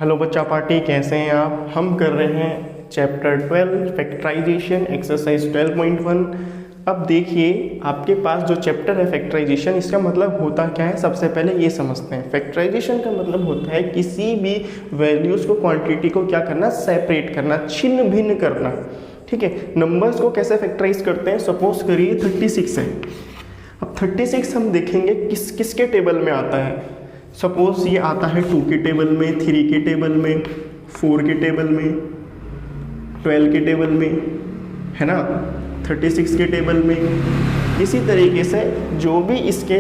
Hello बच्चा party, कैसे हैं आप। हम कर रहे हैं चैप्टर 12 फैक्टराइजेशन एक्सरसाइज 12.1। अब देखिए आपके पास जो चैप्टर है फैक्टराइजेशन, इसका मतलब होता क्या है सबसे पहले ये समझते हैं। फैक्टराइजेशन का मतलब होता है किसी भी वैल्यूज़ को, क्वांटिटी को क्या करना, सेपरेट करना, छिन्न भिन्न करना। ठीक है, नंबर्स को कैसे फैक्टराइज करते हैं। सपोज करिए 36 है। अब 36 हम देखेंगे किसके टेबल में आता है। सपोज ये आता है 2 के टेबल में, 3 के टेबल में, 4 के टेबल में, 12 के टेबल में, है ना, 36 के टेबल में। इसी तरीके से जो भी इसके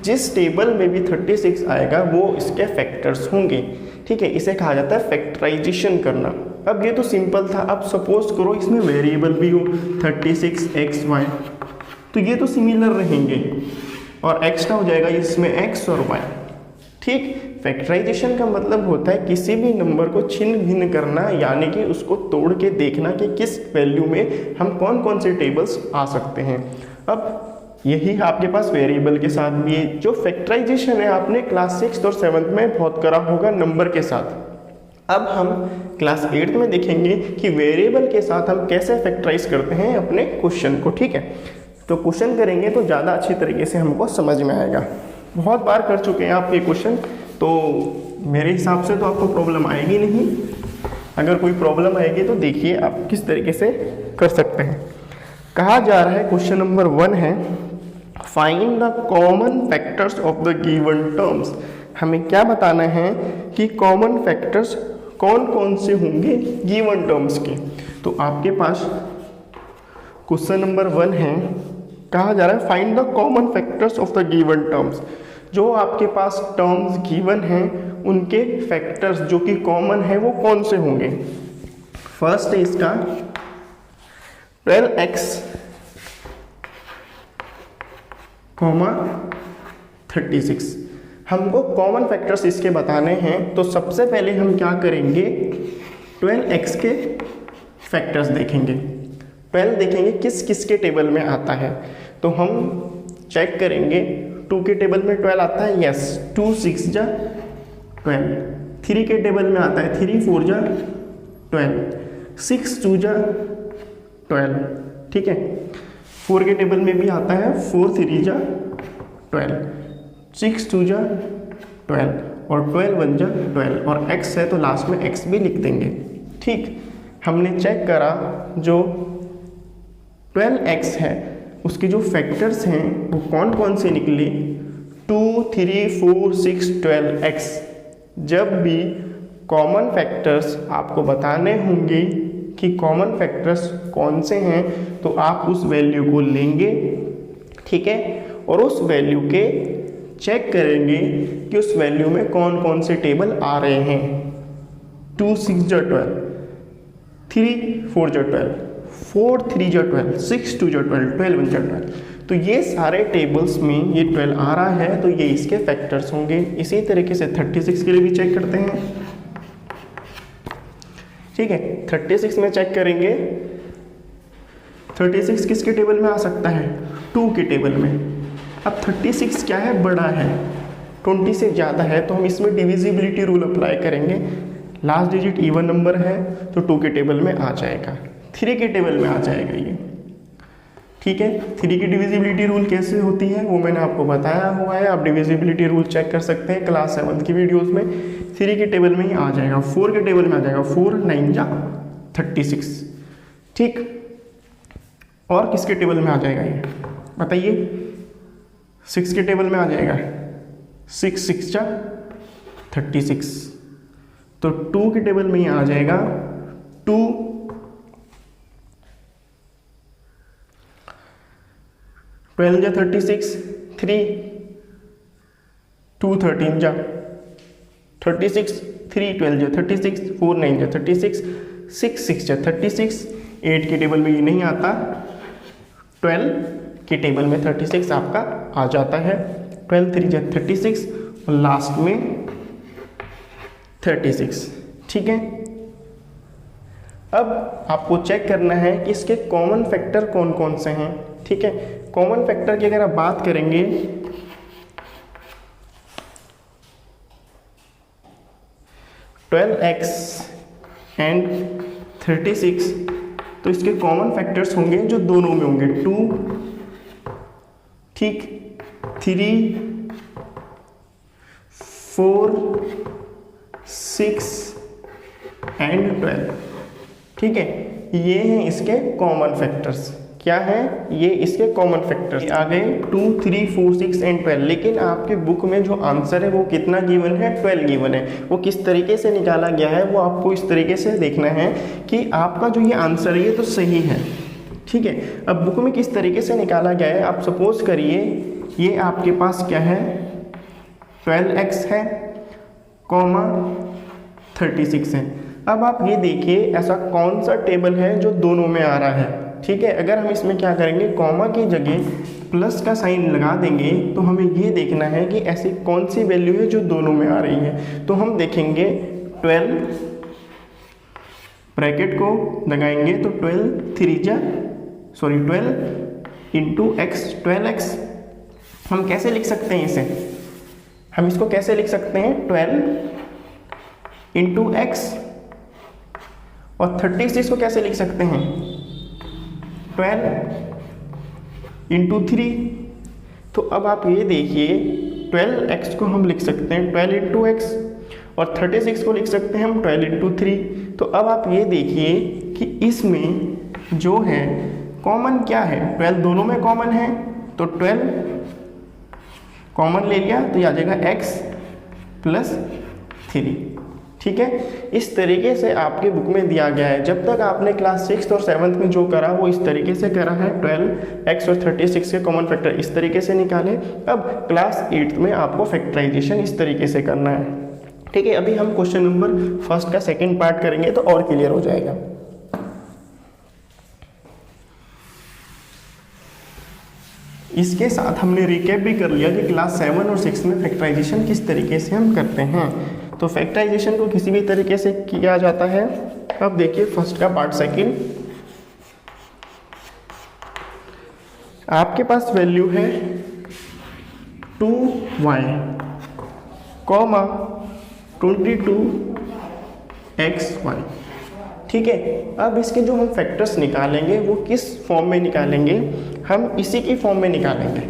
जिस टेबल में भी 36 आएगा वो इसके फैक्टर्स होंगे। ठीक है, इसे कहा जाता है फैक्टराइजेशन करना। अब ये तो सिंपल था। अब सपोज करो इसमें वेरिएबल भी हो 36 x y, तो ये तो सिमिलर रहेंगे और एक्स्ट्रा हो जाएगा इसमें x और y। ठीक, फैक्टराइजेशन का मतलब होता है किसी भी नंबर को छिन्न भिन्न करना, यानी कि उसको तोड़ के देखना कि किस वैल्यू में हम कौन कौन से टेबल्स आ सकते हैं। अब यही आपके पास वेरिएबल के साथ भी है। जो फैक्टराइजेशन है आपने क्लास 6 और 7 में बहुत करा होगा नंबर के साथ। अब हम क्लास 8 में देखेंगे कि वेरिएबल के साथ हम कैसे फैक्टराइज करते हैं अपने क्वेश्चन को। ठीक है, तो क्वेश्चन करेंगे तो ज़्यादा अच्छी तरीके से हमको समझ में आएगा। बहुत बार कर चुके हैं आप ये क्वेश्चन, तो मेरे हिसाब से तो आपको प्रॉब्लम आएगी नहीं। अगर कोई प्रॉब्लम आएगी तो देखिए आप किस तरीके से कर सकते हैं। कहा जा रहा है क्वेश्चन नंबर 1 है, find the common factors of the given terms. हमें क्या बताना है कि कॉमन फैक्टर्स कौन कौन से होंगे गिवन टर्म्स के। तो आपके पास क्वेश्चन नंबर 1 है, कहा जा रहा है find the common factors of the given terms. जो आपके पास टर्म्स गिवन हैं उनके फैक्टर्स जो कि कॉमन है वो कौन से होंगे। फर्स्ट है इसका 12x, 36। हमको कॉमन फैक्टर्स इसके बताने हैं, तो सबसे पहले हम क्या करेंगे, 12x के फैक्टर्स देखेंगे। 12 देखेंगे किस किस के टेबल में आता है, तो हम चेक करेंगे 2 के टेबल में 12 आता है, यस, 2 6 जा 12। 3 के टेबल में आता है 3 4 जा 12, 6 2 जा 12। ठीक है, 4 के टेबल में भी आता है 4 3 जा 12, 6 2 जा 12 और 12 1 जा 12 और x है तो लास्ट में x भी लिख देंगे। ठीक, हमने चेक करा जो 12x है उसके जो फैक्टर्स हैं वो कौन कौन से निकले, 2 3 4 6 12x। जब भी कॉमन फैक्टर्स आपको बताने होंगे कि कॉमन फैक्टर्स कौन से हैं, तो आप उस वैल्यू को लेंगे। ठीक है, और उस वैल्यू के चेक करेंगे कि उस वैल्यू में कौन कौन से टेबल आ रहे हैं। 2 6 जा 12, 3 4 जा 12, 4 3 जा 12, 6 2 जा 12, 12 1 जा 12। तो ये सारे टेबल्स में ये 12 आ रहा है, तो ये इसके फैक्टर्स होंगे। इसी तरीके से 36 के लिए भी चेक करते हैं। ठीक है, 36 में चेक करेंगे 36 किसके टेबल में आ सकता है, 2 के टेबल में। अब 36 क्या है, बड़ा है, 20 से ज़्यादा है, तो हम इसमें डिविजिबिलिटी रूल अप्लाई करेंगे। लास्ट डिजिट इवन नंबर है तो 2 के टेबल में आ जाएगा, 3 के टेबल में आ जाएगा ये। ठीक है, 3 की डिविजिबिलिटी रूल कैसे होती है वो मैंने आपको बताया हुआ है, आप डिविजिबिलिटी रूल चेक कर सकते हैं क्लास 7 की वीडियोस में। 3 के टेबल में ही आ जाएगा, 4 के टेबल में आ जाएगा, 4 9 जा 36। ठीक, और किसके टेबल में आ जाएगा ये बताइए, 6 के टेबल में आ जाएगा, 6 6 जा 36। तो 2 के टेबल में ही आ जाएगा, 2 12 जा 36, 3 2 13 जा 36, 3 12 जा 36, 4 9 जा 36, 6 6 जा 36। 8 के टेबल में ये नहीं आता, 12 के टेबल में 36 आपका आ जाता है, 12 3 जा 36 और लास्ट में 36। ठीक है, अब आपको चेक करना है कि इसके कॉमन फैक्टर कौन कौन से हैं। ठीक है, कॉमन फैक्टर की अगर आप बात करेंगे 12x एंड 36, तो इसके कॉमन फैक्टर्स होंगे जो दोनों में होंगे 2, ठीक, 3, 4, 6 एंड 12, ठीक है। ये हैं इसके कॉमन फैक्टर्स। क्या है ये इसके कॉमन फैक्टर्स। आ गए 2, 3, 4, 6 एंड 12। लेकिन आपके बुक में जो आंसर है वो कितना गिवन है, 12 गिवन है। वो किस तरीके से निकाला गया है वो आपको इस तरीके से देखना है कि आपका जो ये आंसर है ये तो सही है, ठीक है। अब बुक में किस तरीके से निकाला गया है, आप सपोज करिए ये आपके पास क्या है 12x है, कॉमा 36 है। अब आप ये देखिए ऐसा कौन सा टेबल है जो दोनों में आ रहा है, ठीक है। अगर हम इसमें क्या करेंगे, कॉमा की जगह प्लस का साइन लगा देंगे तो हमें ये देखना है कि ऐसी कौन सी वैल्यू है जो दोनों में आ रही है। तो हम देखेंगे 12 ब्रैकेट को लगाएंगे तो 12 इंटू एक्स 12x। हम कैसे लिख सकते हैं इसे, हम इसको कैसे लिख सकते हैं 12 इंटू एक्स, और 36 को कैसे लिख सकते हैं 12 इंटू 3। तो अब आप ये देखिए 12x को हम लिख सकते हैं 12 इंटू एक्स, और 36 को लिख सकते हैं हम 12 इंटू 3। तो अब आप ये देखिए कि इसमें जो है कॉमन क्या है, 12 दोनों में कॉमन है, तो 12 कॉमन ले लिया तो ये आ जाएगा x प्लस 3, ठीक है। इस तरीके से आपके बुक में दिया गया है। जब तक आपने क्लास 6 और 7 में जो करा वो इस तरीके से करा है, 12x और 36 के कॉमन फैक्टर इस तरीके से निकाले। अब क्लास 8 में आपको फैक्टराइजेशन इस तरीके से करना है, ठीक है। अभी हम क्वेश्चन नंबर फर्स्ट का सेकंड पार्ट करेंगे तो और क्लियर हो जाएगा। इसके साथ हमने रिकैप भी कर लिया कि क्लास 7 और 6 में फैक्टराइजेशन किस तरीके से हम करते हैं। तो फैक्टराइजेशन को किसी भी तरीके से किया जाता है। अब देखिए फर्स्ट का पार्ट सेकंड, आपके पास वैल्यू है 2y कॉमा 22xy, ठीक है। अब इसके जो हम फैक्टर्स निकालेंगे वो किस फॉर्म में निकालेंगे, हम इसी की फॉर्म में निकालेंगे,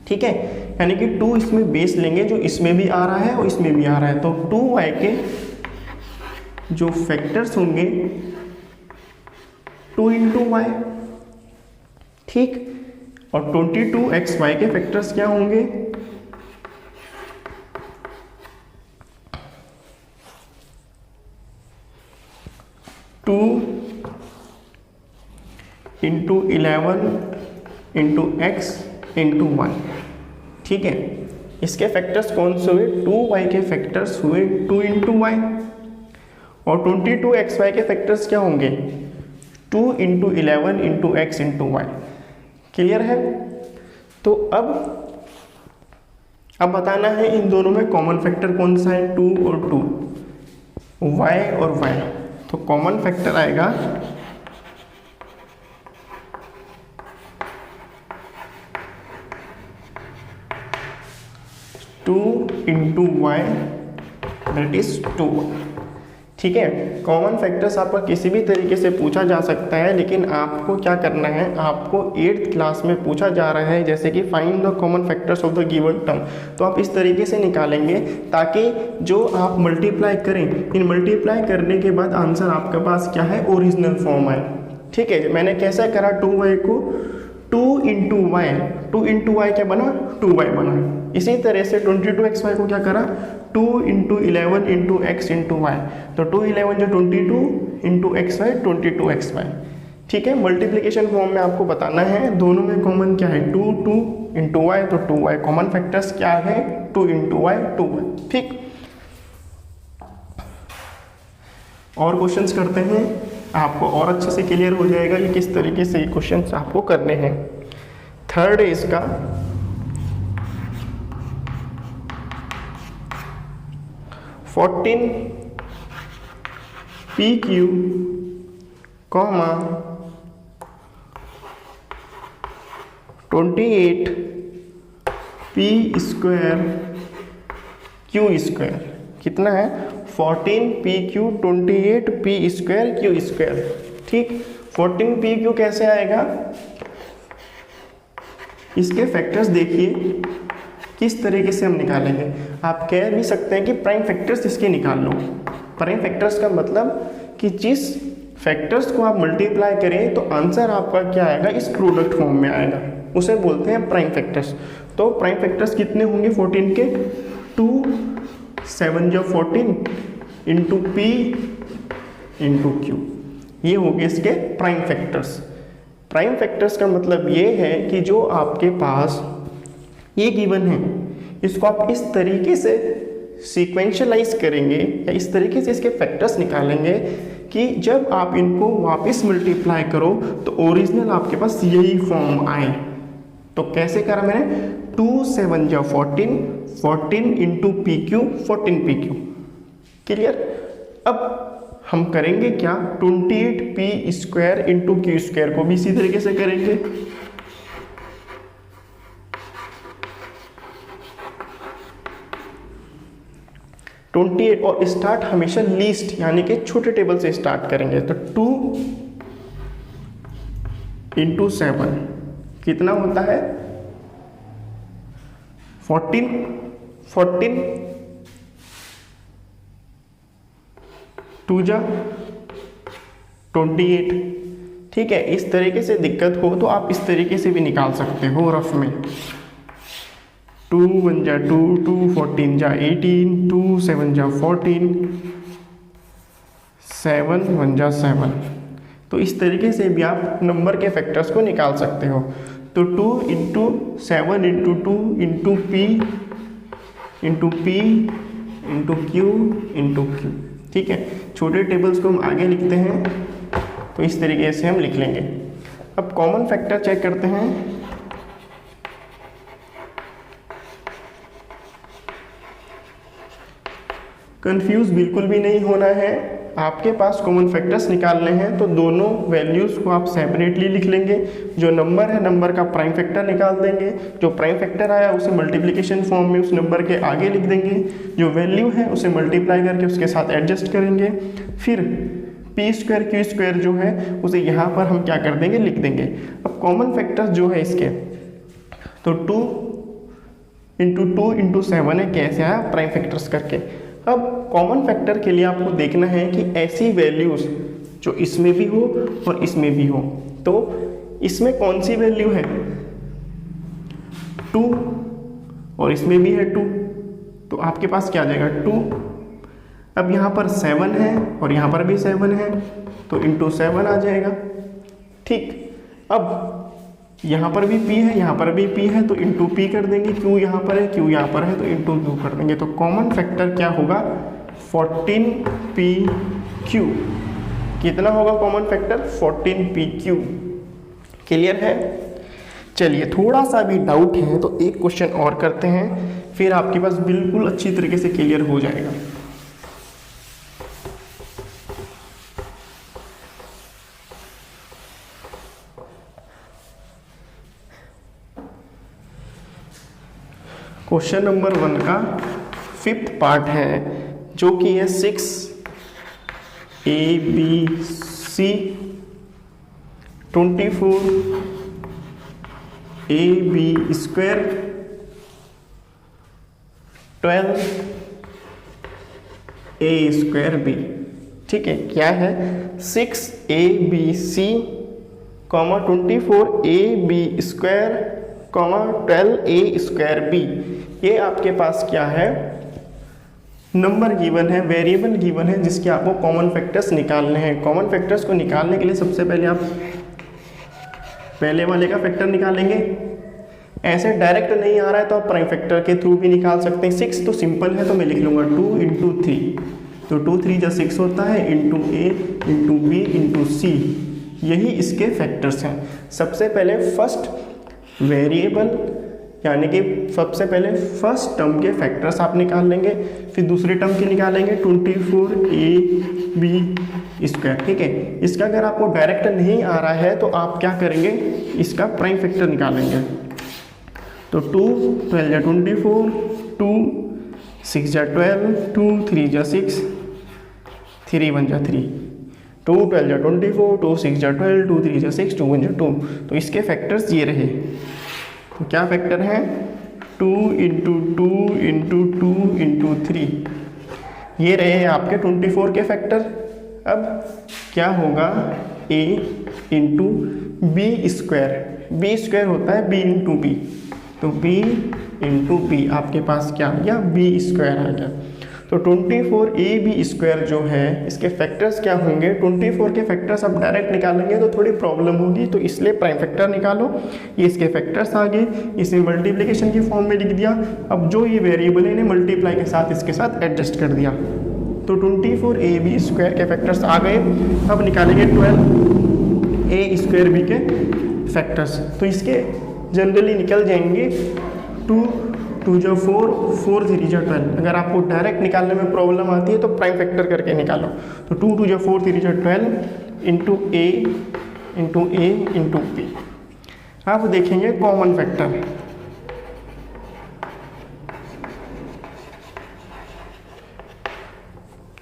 ठीक है। यानी कि 2 इसमें बेस लेंगे जो इसमें भी आ रहा है और इसमें भी आ रहा है, तो 2y के जो फैक्टर्स होंगे 2 इंटू वाई, ठीक, और 22xy के फैक्टर्स क्या होंगे 2 इंटू 11 इंटू एक्स इंटू 1, ठीक है। इसके फैक्टर्स कौन से हुए, 2y के फैक्टर्स हुए 2 इंटू वाई, और 22xy के फैक्टर्स क्या होंगे 2 into 11 into x into y. Clear है। तो अब बताना है इन दोनों में कॉमन फैक्टर कौन सा है, 2 और 2, y और y। तो कॉमन फैक्टर आएगा 2 इंटू वाई दैट इज 2, ठीक है। कॉमन फैक्टर्स आपका किसी भी तरीके से पूछा जा सकता है, लेकिन आपको क्या करना है, आपको 8th क्लास में पूछा जा रहा है जैसे कि find the common factors of the given term, तो आप इस तरीके से निकालेंगे ताकि जो आप मल्टीप्लाई करें, इन मल्टीप्लाई करने के बाद आंसर आपके पास क्या है ओरिजिनल फॉर्म है, ठीक है। मैंने कैसा करा 2y को 2 इंटू वाई, 2 इंटू वाई क्या बना 2y बना। इसी तरह से 22xy को क्या करा 2 into 11 into x into y, तो 2 11 जो 22 इंटू xy 22xy, ठीक है। मल्टीप्लिकेशन फॉर्म में आपको बताना है दोनों में कॉमन क्या है 2 2 इंटू वाई, तो 2y कॉमन फैक्टर्स क्या है 2 इंटू वाई 2y, ठीक। और क्वेश्चंस करते हैं, आपको और अच्छे से क्लियर हो जाएगा कि किस तरीके से ये क्वेश्चंस आपको करने हैं। थर्ड है इसका 14 PQ comma 28 P square Q square, कितना है 14 P Q 28 P square Q square. ठीक, 14 पी क्यू कैसे आएगा, इसके फैक्टर्स देखिए किस तरीके से हम निकालेंगे। आप कह भी सकते हैं कि प्राइम फैक्टर्स इसके निकाल लो। प्राइम फैक्टर्स का मतलब कि जिस फैक्टर्स को आप मल्टीप्लाई करें तो आंसर आपका क्या आएगा, इस प्रोडक्ट फॉर्म में आएगा, उसे बोलते हैं प्राइम फैक्टर्स। तो प्राइम फैक्टर्स कितने होंगे 14 के, 2 7 जो 14 इंटू पी इंटू क्यू, ये हो गए इसके प्राइम फैक्टर्स। प्राइम फैक्टर्स का मतलब ये है कि जो आपके पास ये गिवन है, इसको आप इस तरीके से सीक्वेंशलाइज करेंगे या इस तरीके से इसके फैक्टर्स निकालेंगे कि जब आप इनको वापस मल्टीप्लाई करो तो ओरिजिनल आपके पास यही फॉर्म आए। तो कैसे करा मैंने, 2 7 जा 14, 14 into P Q 14 P Q. Clear. अब हम करेंगे क्या, 28 P square into Q square को भी इसी तरीके से करेंगे। और स्टार्ट हमेशा लीस्ट यानी कि छोटे टेबल से स्टार्ट करेंगे। तो 2 इंटू 7 कितना होता है 14 14 2 जा 28। ठीक है, इस तरीके से दिक्कत हो तो आप इस तरीके से भी निकाल सकते हो रफ में। 2 1 जा 2, 2 14 जा 18, 2 7 जा 14, 7 1 जा 7। तो इस तरीके से भी आप नंबर के फैक्टर्स को निकाल सकते हो। तो 2 into 7 into 2 into P into P into Q into Q. ठीक है, छोटे टेबल्स को हम आगे लिखते हैं तो इस तरीके से हम लिख लेंगे। अब कॉमन फैक्टर चेक करते हैं। कंफ्यूज बिल्कुल भी नहीं होना है। आपके पास कॉमन फैक्टर्स निकालने हैं तो दोनों वैल्यूज़ को आप सेपरेटली लिख लेंगे। जो नंबर है नंबर का प्राइम फैक्टर निकाल देंगे, जो प्राइम फैक्टर आया उसे मल्टीप्लिकेशन फॉर्म में उस नंबर के आगे लिख देंगे, जो वैल्यू है उसे मल्टीप्लाई करके उसके साथ एडजस्ट करेंगे। फिर पी स्क्वायर क्यू स्क्वायर जो है उसे यहाँ पर हम क्या कर देंगे, लिख देंगे। अब कॉमन फैक्टर्स जो है इसके, तो 2 इंटू 2 इंटू 7 है, कैसे आया प्राइम फैक्टर्स करके। अब कॉमन फैक्टर के लिए आपको देखना है कि ऐसी वैल्यूज़ जो इसमें भी हो और इसमें भी हो। तो इसमें कौन सी वैल्यू है 2 और इसमें भी है 2, तो आपके पास क्या आ जाएगा 2। अब यहाँ पर 7 है और यहाँ पर भी 7 है तो इंटू 7 आ जाएगा। ठीक, अब यहाँ पर भी p है, यहाँ पर भी p है तो इंटू p कर देंगे। q यहाँ पर है, q यहाँ पर है तो इंटू q कर देंगे। तो कॉमन फैक्टर क्या होगा 14pq। कितना होगा कॉमन फैक्टर 14pq। क्लियर है। चलिए, थोड़ा सा भी डाउट है तो एक क्वेश्चन और करते हैं, फिर आपके पास बिल्कुल अच्छी तरीके से क्लियर हो जाएगा। क्वेश्चन नंबर 1 का 5th पार्ट है जो कि है 6abc 24 ab square 12 a square b। ठीक है, क्या है 6abc 24 ab square 12 a square b। ये आपके पास क्या है, नंबर गिवन है, वेरिएबल गिवन है जिसके आपको कॉमन फैक्टर्स निकालने हैं। कॉमन फैक्टर्स को निकालने के लिए सबसे पहले आप पहले वाले का फैक्टर निकालेंगे। ऐसे डायरेक्ट नहीं आ रहा है तो आप प्राइम फैक्टर के थ्रू भी निकाल सकते हैं। 6 तो सिंपल है तो मैं लिख लूँगा 2 इंटू 3, तो 2 3 जा 6 होता है, into a into b into c। यही इसके फैक्टर्स हैं। सबसे पहले फर्स्ट वेरिएबल यानी कि सबसे पहले फर्स्ट टर्म के फैक्टर्स आप निकाल लेंगे, फिर दूसरे टर्म के निकालेंगे 24ab स्क्वायर। ठीक है, इसका अगर आपको डायरेक्ट नहीं आ रहा है तो आप क्या करेंगे, इसका प्राइम फैक्टर निकालेंगे। तो 2 12 जा 24, 2 6 जा 12, 2 3 जा 6, 3 1 जा 3, 2 12 जा 24, 2 6 जा 12, 2 3 जा 6, 2 1 जा 2। तो इसके फैक्टर्स ये रहे। तो क्या फैक्टर हैं? 2 इंटू 2 इंटू 2 इंटू 3, ये रहे आपके 24 के फैक्टर। अब क्या होगा? a into b square, b square होता है b इंटू बी, तो b इंटू बी आपके पास क्या आ गया? b स्क्वायर आ गया। तो 24ab स्क्वायर जो है इसके फैक्टर्स क्या होंगे? 24 के फैक्टर्स अब डायरेक्ट निकालेंगे तो थोड़ी प्रॉब्लम होगी, तो इसलिए प्राइम फैक्टर निकालो। ये इसके फैक्टर्स आ गए, इसे मल्टीप्लिकेशन की फॉर्म में लिख दिया। अब जो ये वेरिएबल है इन्हें मल्टीप्लाई के साथ इसके साथ एडजस्ट कर दिया, तो 24ab स्क्वायर के फैक्टर्स आ गए। अब निकालेंगे 12a स्क्वायर बी के फैक्टर्स, तो इसके जनरली निकल जाएंगे 2 2 जा 4, 4 3 जा 12। अगर आपको डायरेक्ट निकालने में प्रॉब्लम आती है तो प्राइम फैक्टर करके निकालो। तो 2 2 जा 4 3 जा 12 इंटू ए इंटू बी। आप देखेंगे कॉमन फैक्टर,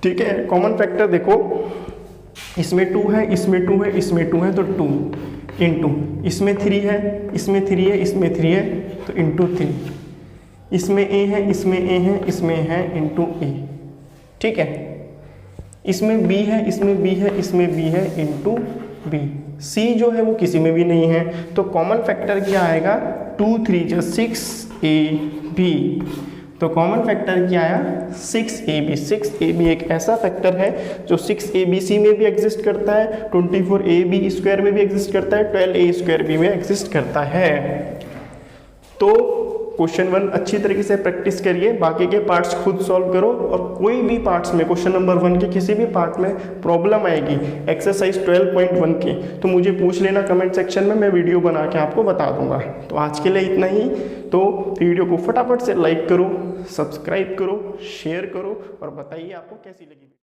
ठीक है। कॉमन फैक्टर देखो, इसमें 2 है, इसमें 2 है, इसमें 2 है, तो 2 इंटू, इसमें 3 है, इसमें 3 है, इसमें 3 है, तो इंटू 3, इसमें a है, इसमें a है, इसमें है इंटू a, ठीक है। इसमें b है, इसमें b है, इसमें b है इंटू b। c जो है वो किसी में भी नहीं है, तो कॉमन फैक्टर क्या आएगा? 2 3 जा 6ab। तो कॉमन फैक्टर क्या आया? 6ab। 6ab एक ऐसा फैक्टर है जो 6abc में भी एग्जिस्ट करता है, 24ab स्क्वायर में भी एग्जिस्ट करता है, 12a स्क्वायर भी में एग्जिस्ट करता है। तो क्वेश्चन 1 अच्छी तरीके से प्रैक्टिस करिए, बाकी के पार्ट्स खुद सॉल्व करो, और कोई भी पार्ट्स में क्वेश्चन नंबर 1 के किसी भी पार्ट में प्रॉब्लम आएगी एक्सरसाइज 12.1 की, तो मुझे पूछ लेना कमेंट सेक्शन में, मैं वीडियो बना के आपको बता दूंगा। तो आज के लिए इतना ही। तो वीडियो को फटाफट से लाइक करो, सब्सक्राइब करो, शेयर करो और बताइए आपको कैसी लगी।